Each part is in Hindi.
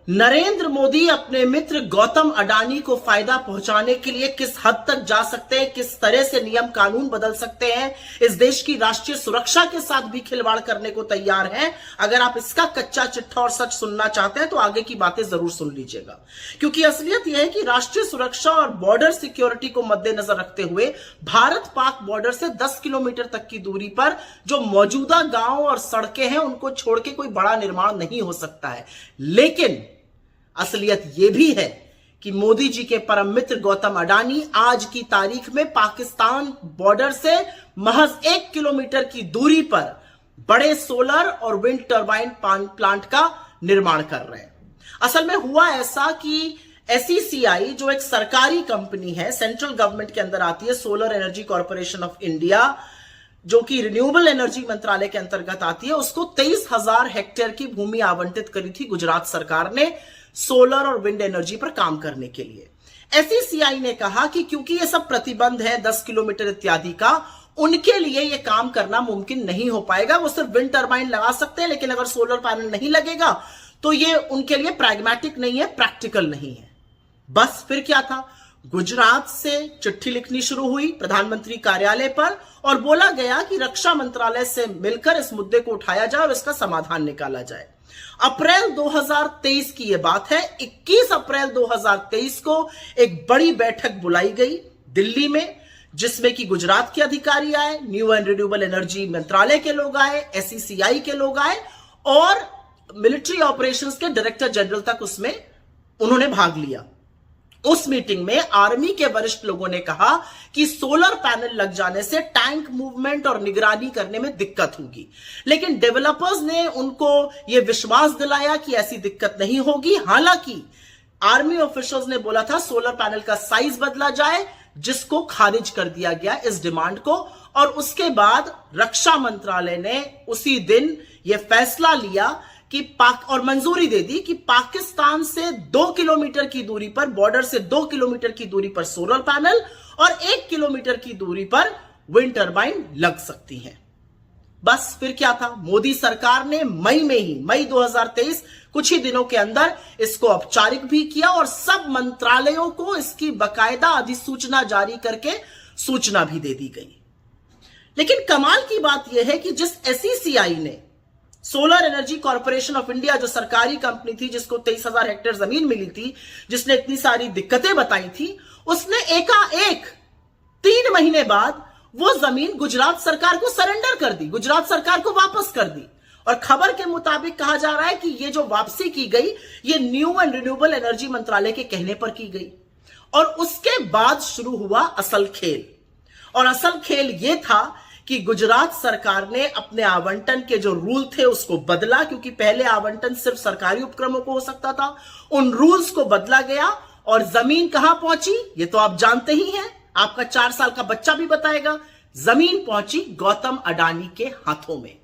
नरेंद्र मोदी अपने मित्र गौतम अडानी को फायदा पहुंचाने के लिए किस हद तक जा सकते हैं, किस तरह से नियम कानून बदल सकते हैं, इस देश की राष्ट्रीय सुरक्षा के साथ भी खिलवाड़ करने को तैयार हैं। अगर आप इसका कच्चा चिट्ठा और सच सुनना चाहते हैं तो आगे की बातें जरूर सुन लीजिएगा, क्योंकि असलियत यह है कि राष्ट्रीय सुरक्षा और बॉर्डर सिक्योरिटी को मद्देनजर रखते हुए भारत पाक बॉर्डर से 10 किलोमीटर तक की दूरी पर जो मौजूदा गांव और सड़कें हैं उनको छोड़ के कोई बड़ा निर्माण नहीं हो सकता है। लेकिन असलियत यह भी है कि मोदी जी के परम मित्र गौतम अडानी आज की तारीख में पाकिस्तान बॉर्डर से महज 1 किलोमीटर की दूरी पर बड़े सोलर और विंड टर्बाइन प्लांट का निर्माण कर रहे हैं। असल में हुआ ऐसा कि SECI जो एक सरकारी कंपनी है, सेंट्रल गवर्नमेंट के अंदर आती है, solar energy corporation of India, जो कि रिन्यूएबल एनर्जी मंत्रालय के अंतर्गत आती है, उसको 23,000 हेक्टेयर की भूमि आवंटित करी थी गुजरात सरकार ने सोलर और विंड एनर्जी पर काम करने के लिए। SECI ने कहा कि क्योंकि ये सब प्रतिबंध है 10 किलोमीटर इत्यादि का, उनके लिए ये काम करना मुमकिन नहीं हो पाएगा। वो सिर्फ विंड टर्बाइन लगा सकते हैं, लेकिन अगर सोलर पैनल नहीं लगेगा तो ये उनके लिए प्रैग्मेटिक नहीं है, प्रैक्टिकल नहीं है। बस फिर क्या था, गुजरात से चिट्ठी लिखनी शुरू हुई प्रधानमंत्री कार्यालय पर और बोला गया कि रक्षा मंत्रालय से मिलकर इस मुद्दे को उठाया जाए और इसका समाधान निकाला जाए। अप्रैल 2023 की यह बात है। 21 अप्रैल 2023 को एक बड़ी बैठक बुलाई गई दिल्ली में, जिसमें कि गुजरात के अधिकारी आए, न्यू एंड रिन्यूएबल एनर्जी मंत्रालय के लोग आए, SECI के लोग आए और मिलिट्री ऑपरेशंस के डायरेक्टर जनरल तक उसमें उन्होंने भाग लिया। उस मीटिंग में आर्मी के वरिष्ठ लोगों ने कहा कि सोलर पैनल लग जाने से टैंक मूवमेंट और निगरानी करने में दिक्कत होगी, लेकिन डेवलपर्स ने उनको यह विश्वास दिलाया कि ऐसी दिक्कत नहीं होगी। हालांकि आर्मी ऑफिशियल्स ने बोला था सोलर पैनल का साइज बदला जाए, जिसको खारिज कर दिया गया इस डिमांड को। और उसके बाद रक्षा मंत्रालय ने उसी दिन यह फैसला लिया कि और मंजूरी दे दी कि पाकिस्तान से 2 किलोमीटर की दूरी पर, बॉर्डर से 2 किलोमीटर की दूरी पर सोलर पैनल और 1 किलोमीटर की दूरी पर विंड टर्बाइन लग सकती हैं। बस फिर क्या था, मोदी सरकार ने मई 2023 कुछ ही दिनों के अंदर इसको औपचारिक भी किया और सब मंत्रालयों को इसकी बाकायदा अधिसूचना जारी करके सूचना भी दे दी गई। लेकिन कमाल की बात यह है कि जिस SECI ने, solar energy corporation of India, जो सरकारी कंपनी थी जिसको 23,000 हेक्टेयर जमीन मिली थी, जिसने इतनी सारी दिक्कतें बताई थी, उसने एकाएक 3 महीने बाद वो जमीन गुजरात सरकार को सरेंडर कर दी, गुजरात सरकार को वापस कर दी। और खबर के मुताबिक कहा जा रहा है कि ये जो वापसी की गई, ये न्यू एंड रिन्यूएबल एनर्जी मंत्रालय के कहने पर की गई। और उसके बाद शुरू हुआ असल खेल, और असल खेल यह था कि गुजरात सरकार ने अपने आवंटन के जो रूल थे उसको बदला, क्योंकि पहले आवंटन सिर्फ सरकारी उपक्रमों को हो सकता था। उन रूल्स को बदला गया और जमीन कहां पहुंची ये तो आप जानते ही हैं, आपका 4 साल का बच्चा भी बताएगा। जमीन पहुंची गौतम अडानी के हाथों में।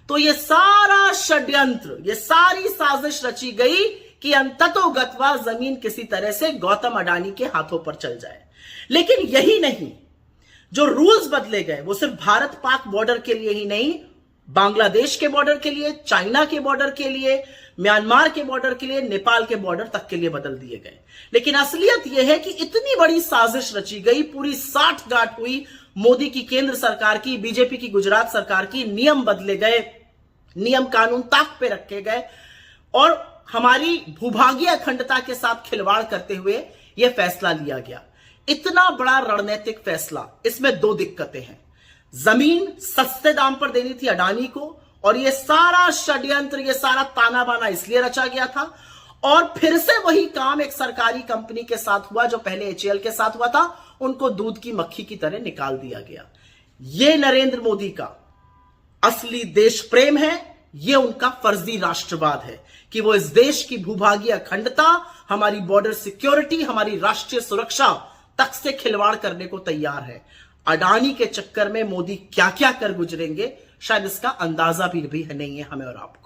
तो ये सारा षड्यंत्र, ये सारी साजिश रची गई कि अंततोगत्वा जमीन किसी तरह से गौतम अडानी के हाथों पर चल जाए। लेकिन यही नहीं, जो रूल्स बदले गए वो सिर्फ भारत पाक बॉर्डर के लिए ही नहीं, बांग्लादेश के बॉर्डर के लिए, चाइना के बॉर्डर के लिए, म्यांमार के बॉर्डर के लिए, नेपाल के बॉर्डर तक के लिए बदल दिए गए। लेकिन असलियत यह है कि इतनी बड़ी साजिश रची गई, पूरी साठगांठ हुई मोदी की केंद्र सरकार की, बीजेपी की गुजरात सरकार की, नियम बदले गए, नियम कानून ताक पे रखे गए और हमारी भूभागीय अखंडता के साथ खिलवाड़ करते हुए यह फैसला लिया गया। इतना बड़ा रणनीतिक फैसला, इसमें 2 दिक्कतें हैं। जमीन सस्ते दाम पर देनी थी अडानी को, और यह सारा षड्यंत्र, यह सारा ताना बाना इसलिए रचा गया था। और फिर से वही काम एक सरकारी कंपनी के साथ हुआ जो पहले HAL के साथ हुआ था, उनको दूध की मक्खी की तरह निकाल दिया गया। यह नरेंद्र मोदी का असली देश प्रेम है, यह उनका फर्जी राष्ट्रवाद है कि वो इस देश की भूभागीय अखंडता, हमारी बॉर्डर सिक्योरिटी, हमारी राष्ट्रीय सुरक्षा तक से खिलवाड़ करने को तैयार है। अडानी के चक्कर में मोदी क्या क्या कर गुजरेंगे, शायद इसका अंदाजा भी नहीं है हमें और आपको।